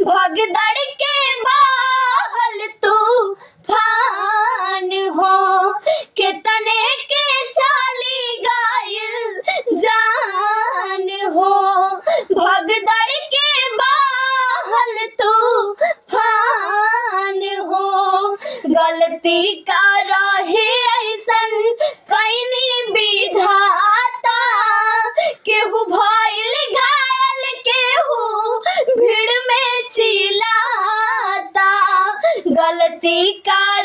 भगदड़ के बहल तूफान हो, कितने के चली गइल जान हो। भगदड़ के बहल तूफान हो, गलती का रहे ऐसन कैनी विधाता, केहू भइल घायल केहू भीड़ में चिल्लाता। गलती का